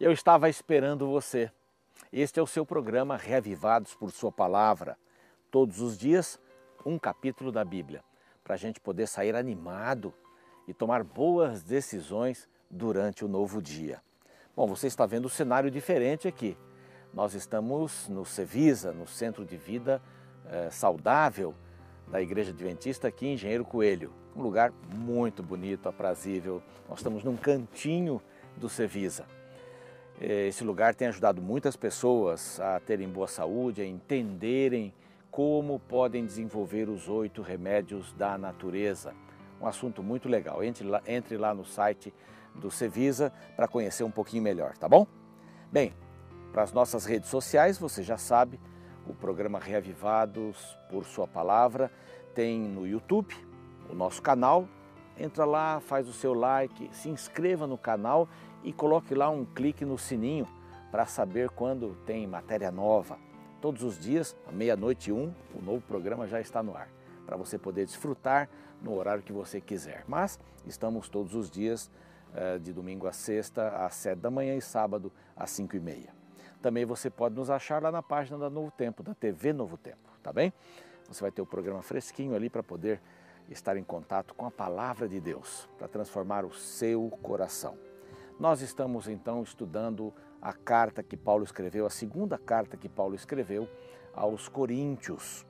Eu estava esperando você. Este é o seu programa Reavivados por Sua Palavra. Todos os dias, um capítulo da Bíblia, para a gente poder sair animado e tomar boas decisões durante o novo dia. Bom, você está vendo um cenário diferente aqui. Nós estamos no Cevisa, no Centro de Vida Saudável da Igreja Adventista aqui em Engenheiro Coelho. Um lugar muito bonito, aprazível. Nós estamos num cantinho do Cevisa. Esse lugar tem ajudado muitas pessoas a terem boa saúde, a entenderem como podem desenvolver os 8 remédios da natureza. Um assunto muito legal. Entre lá no site do Cevisa para conhecer um pouquinho melhor, tá bom? Bem, para as nossas redes sociais, você já sabe, o programa Reavivados por Sua Palavra tem no YouTube, o nosso canal. Entra lá, faz o seu like, se inscreva no canal e coloque lá um clique no sininho para saber quando tem matéria nova. Todos os dias, à 00:01, o novo programa já está no ar, para você poder desfrutar no horário que você quiser. Mas estamos todos os dias, de domingo a sexta, às 7 da manhã e sábado, às 5:30. Também você pode nos achar lá na página da Novo Tempo, da TV Novo Tempo, tá bem? Você vai ter o programa fresquinho ali para poder estar em contato com a Palavra de Deus, para transformar o seu coração. Nós estamos então estudando a carta que Paulo escreveu, a segunda carta que Paulo escreveu aos Coríntios.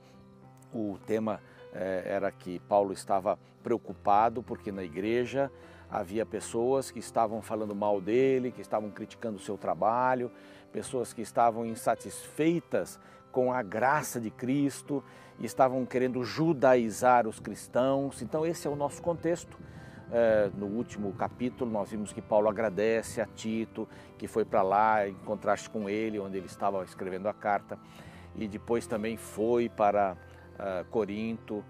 O tema era que Paulo estava preocupado porque na igreja havia pessoas que estavam falando mal dele, que estavam criticando o seu trabalho, pessoas que estavam insatisfeitas com a graça de Cristo e estavam querendo judaizar os cristãos. Então esse é o nosso contexto. No último capítulo nós vimos que Paulo agradece a Tito, que foi para lá em contraste com ele, onde ele estava escrevendo a carta, e depois também foi para Corinto,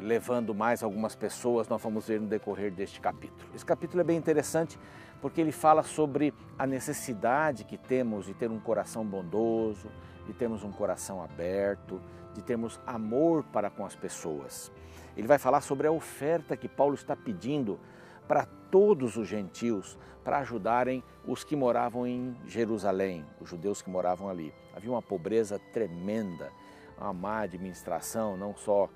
levando mais algumas pessoas. Nós vamos ver no decorrer deste capítulo. Esse capítulo é bem interessante porque ele fala sobre a necessidade que temos de ter um coração bondoso, de termos um coração aberto, de termos amor para com as pessoas. Ele vai falar sobre a oferta que Paulo está pedindo para todos os gentios, para ajudarem os que moravam em Jerusalém, os judeus que moravam ali. Havia uma pobreza tremenda, uma má administração, não só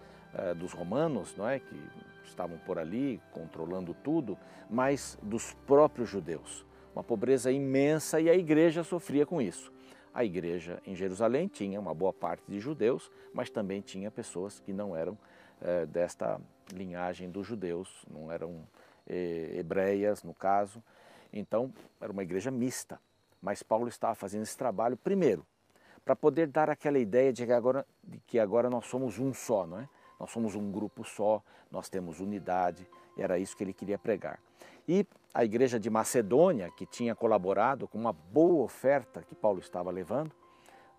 dos romanos, não é, que estavam por ali controlando tudo, mas dos próprios judeus. Uma pobreza imensa e a igreja sofria com isso. A igreja em Jerusalém tinha uma boa parte de judeus, mas também tinha pessoas que não eram desta linhagem dos judeus, não eram hebreias no caso. Então era uma igreja mista, mas Paulo estava fazendo esse trabalho primeiro para poder dar aquela ideia de que agora nós somos um só, não é? Nós somos um grupo só, nós temos unidade, e era isso que ele queria pregar. E a igreja de Macedônia, que tinha colaborado com uma boa oferta que Paulo estava levando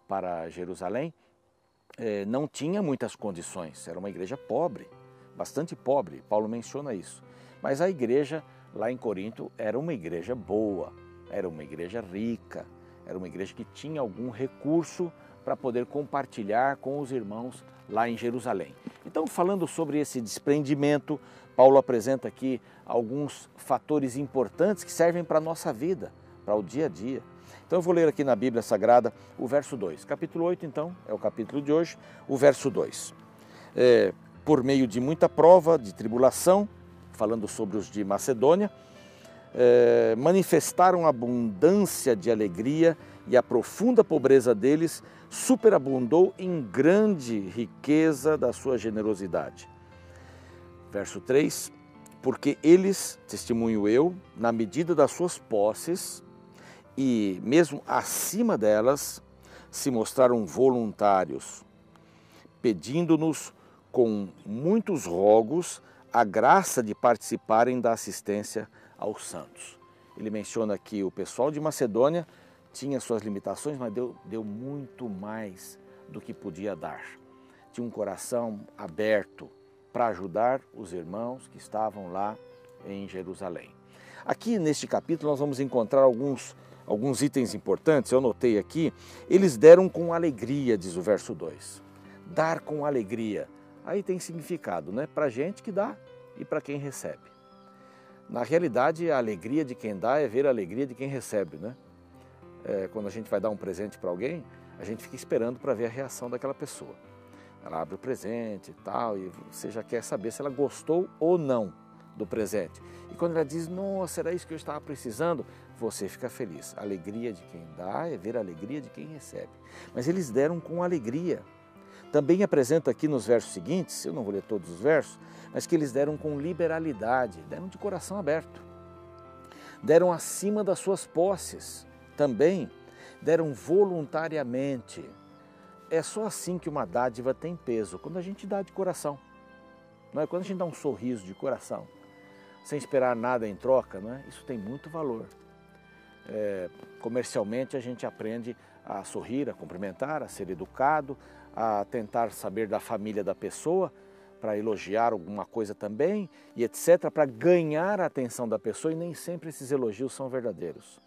para Jerusalém, não tinha muitas condições, era uma igreja pobre, bastante pobre, Paulo menciona isso. Mas a igreja lá em Corinto era uma igreja boa, era uma igreja rica, era uma igreja que tinha algum recurso para poder compartilhar com os irmãos lá em Jerusalém. Então, falando sobre esse desprendimento, Paulo apresenta aqui alguns fatores importantes que servem para a nossa vida, para o dia a dia. Então eu vou ler aqui na Bíblia Sagrada o verso 2. Capítulo 8, então, é o capítulo de hoje, o verso 2. Por meio de muita prova, de tribulação, falando sobre os de Macedônia, manifestaram abundância de alegria e a profunda pobreza deles superabundou em grande riqueza da sua generosidade. Verso 3, porque eles, testemunho eu, na medida das suas posses e mesmo acima delas, se mostraram voluntários, pedindo-nos com muitos rogos a graça de participarem da assistência aos santos. Ele menciona aqui o pessoal de Macedônia tinha suas limitações, mas deu muito mais do que podia dar. Tinha um coração aberto para ajudar os irmãos que estavam lá em Jerusalém. Aqui neste capítulo nós vamos encontrar alguns itens importantes, eu notei aqui. Eles deram com alegria, diz o verso 2. Dar com alegria. Aí tem significado, né? Para a gente que dá e para quem recebe. Na realidade, a alegria de quem dá é ver a alegria de quem recebe, né? quando a gente vai dar um presente para alguém, a gente fica esperando para ver a reação daquela pessoa. Ela abre o presente e tal, e você já quer saber se ela gostou ou não do presente. E quando ela diz, nossa, era isso que eu estava precisando, você fica feliz. A alegria de quem dá é ver a alegria de quem recebe. Mas eles deram com alegria. Também apresenta aqui nos versos seguintes, eu não vou ler todos os versos, mas que eles deram com liberalidade, deram de coração aberto. Deram acima das suas posses, também deram voluntariamente. É só assim que uma dádiva tem peso, quando a gente dá de coração. Não é? Quando a gente dá um sorriso de coração, sem esperar nada em troca, não é? Isso tem muito valor. Comercialmente a gente aprende a sorrir, a cumprimentar, a ser educado, a tentar saber da família da pessoa, para elogiar alguma coisa também, e etc., para ganhar a atenção da pessoa, e nem sempre esses elogios são verdadeiros.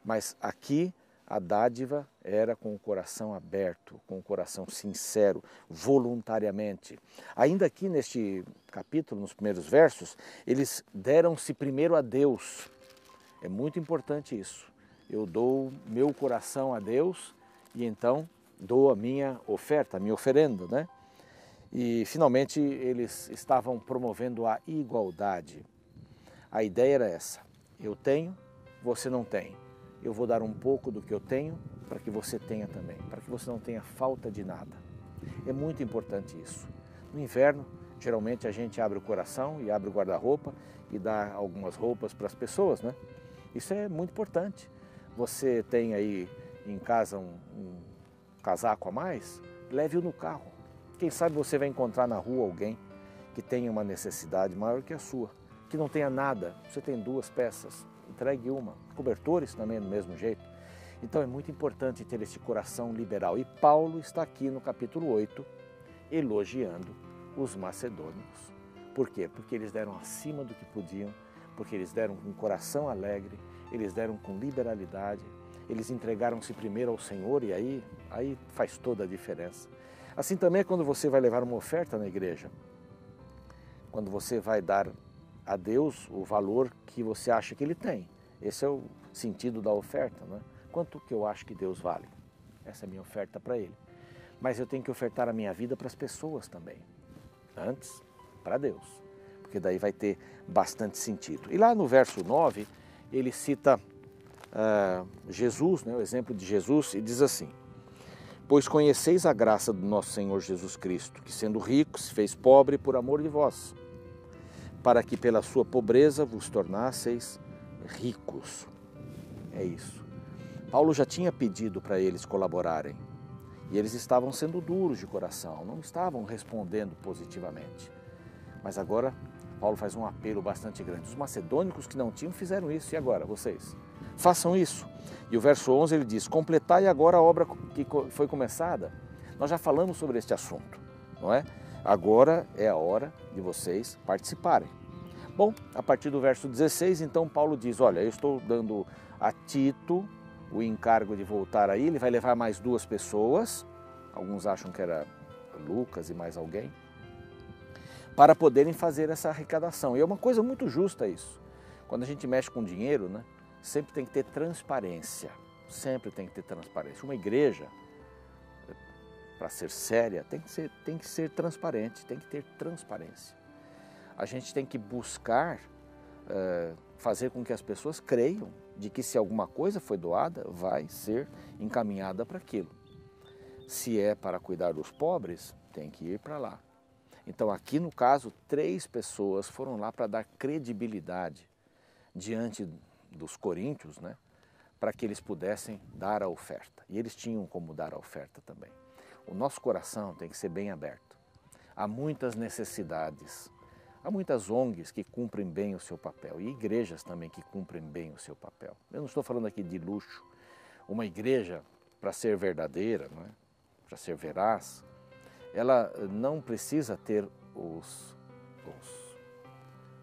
Mas aqui a dádiva era com o coração aberto, com o coração sincero, voluntariamente. Ainda aqui neste capítulo, nos primeiros versos, eles deram-se primeiro a Deus. É muito importante isso. Eu dou meu coração a Deus e então dou a minha oferta, a minha oferenda, né? E finalmente eles estavam promovendo a igualdade. A ideia era essa: eu tenho, você não tem. Eu vou dar um pouco do que eu tenho para que você tenha também, para que você não tenha falta de nada. É muito importante isso. No inverno, geralmente a gente abre o coração e abre o guarda-roupa e dá algumas roupas para as pessoas, né? Isso é muito importante. Você tem aí em casa um casaco a mais, leve-o no carro. Quem sabe você vai encontrar na rua alguém que tenha uma necessidade maior que a sua, que não tenha nada. Você tem 2 peças, entregue uma. Cobertores também é do mesmo jeito. Então é muito importante ter esse coração liberal. E Paulo está aqui no capítulo 8 elogiando os macedônios. Por quê? Porque eles deram acima do que podiam, porque eles deram com um coração alegre, eles deram com liberalidade, eles entregaram-se primeiro ao Senhor e aí faz toda a diferença. Assim também é quando você vai levar uma oferta na igreja, quando você vai dar a Deus o valor que você acha que Ele tem. Esse é o sentido da oferta, não é? Quanto que eu acho que Deus vale? Essa é a minha oferta para Ele. Mas eu tenho que ofertar a minha vida para as pessoas também. Antes, para Deus, porque daí vai ter bastante sentido. E lá no verso 9, ele cita Jesus, né, o exemplo de Jesus, e diz assim: pois conheceis a graça do nosso Senhor Jesus Cristo, que sendo rico se fez pobre por amor de vós, para que pela sua pobreza vos tornasseis ricos. É isso. Paulo já tinha pedido para eles colaborarem, e eles estavam sendo duros de coração, não estavam respondendo positivamente. Mas agora Paulo faz um apelo bastante grande. Os macedônicos que não tinham fizeram isso, e agora vocês? Façam isso. E o verso 11 ele diz: completai agora a obra que foi começada. Nós já falamos sobre este assunto, não é? Agora é a hora de vocês participarem. Bom, a partir do verso 16, então Paulo diz: olha, eu estou dando a Tito o encargo de voltar aí, ele vai levar mais 2 pessoas, alguns acham que era Lucas e mais alguém, para poderem fazer essa arrecadação. E é uma coisa muito justa isso. Quando a gente mexe com dinheiro, né, sempre tem que ter transparência. Sempre tem que ter transparência. Uma igreja, para ser séria, tem que ser transparente, tem que ter transparência. A gente tem que buscar fazer com que as pessoas creiam de que se alguma coisa foi doada, vai ser encaminhada para aquilo. Se é para cuidar dos pobres, tem que ir para lá. Então aqui no caso, 3 pessoas foram lá para dar credibilidade diante dos coríntios, né, para que eles pudessem dar a oferta. E eles tinham como dar a oferta também. O nosso coração tem que ser bem aberto. Há muitas necessidades, há muitas ONGs que cumprem bem o seu papel e igrejas também que cumprem bem o seu papel. Eu não estou falando aqui de luxo. Uma igreja, para ser verdadeira, não é? Para ser veraz, ela não precisa ter os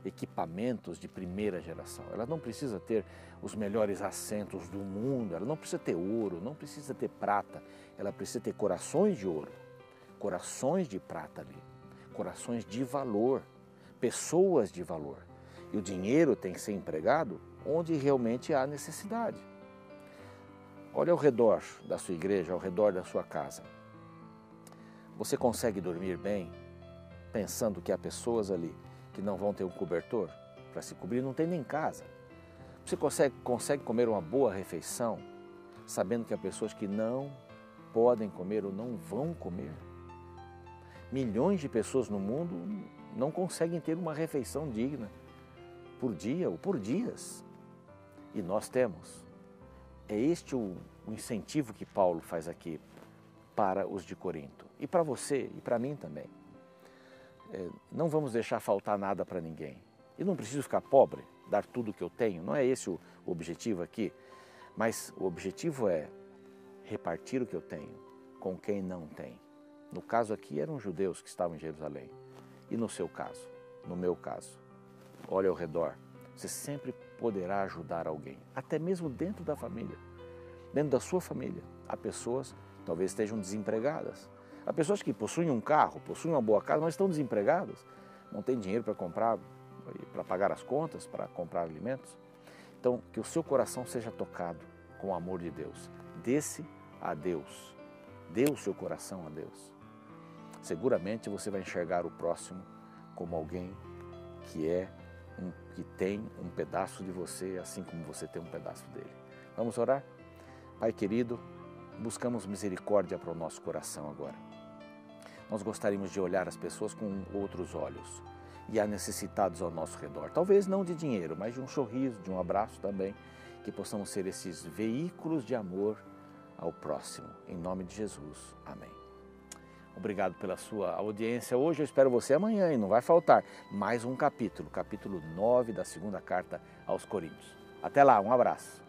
equipamentos de primeira geração, ela não precisa ter os melhores assentos do mundo, ela não precisa ter ouro, não precisa ter prata, ela precisa ter corações de ouro, corações de prata ali, corações de valor, pessoas de valor. E o dinheiro tem que ser empregado onde realmente há necessidade. Olha ao redor da sua igreja, ao redor da sua casa. Você consegue dormir bem pensando que há pessoas ali que não vão ter um cobertor para se cobrir, não tem nem casa? Você consegue comer uma boa refeição sabendo que há pessoas que não podem comer ou não vão comer? Milhões de pessoas no mundo não conseguem ter uma refeição digna por dia ou por dias. E nós temos. É este o incentivo que Paulo faz aqui para os de Corinto. E para você e para mim também. Não vamos deixar faltar nada para ninguém. Eu não preciso ficar pobre, dar tudo o que eu tenho. Não é esse o objetivo aqui. Mas o objetivo é repartir o que eu tenho com quem não tem. No caso aqui eram judeus que estavam em Jerusalém. E no seu caso, no meu caso, olha ao redor. Você sempre poderá ajudar alguém, até mesmo dentro da família. Dentro da sua família, há pessoas que talvez estejam desempregadas. Há pessoas que possuem um carro, possuem uma boa casa, mas estão desempregadas. Não têm dinheiro para comprar, para pagar as contas, para comprar alimentos. Então, que o seu coração seja tocado com o amor de Deus. Dê-se a Deus. Dê o seu coração a Deus. Seguramente você vai enxergar o próximo como alguém que tem um pedaço de você, assim como você tem um pedaço dele. Vamos orar? Pai querido, buscamos misericórdia para o nosso coração agora. Nós gostaríamos de olhar as pessoas com outros olhos e há necessitados ao nosso redor. Talvez não de dinheiro, mas de um sorriso, de um abraço também, que possamos ser esses veículos de amor ao próximo. Em nome de Jesus. Amém. Obrigado pela sua audiência. Hoje eu espero você amanhã e não vai faltar mais um capítulo 9 da segunda carta aos Coríntios. Até lá, um abraço.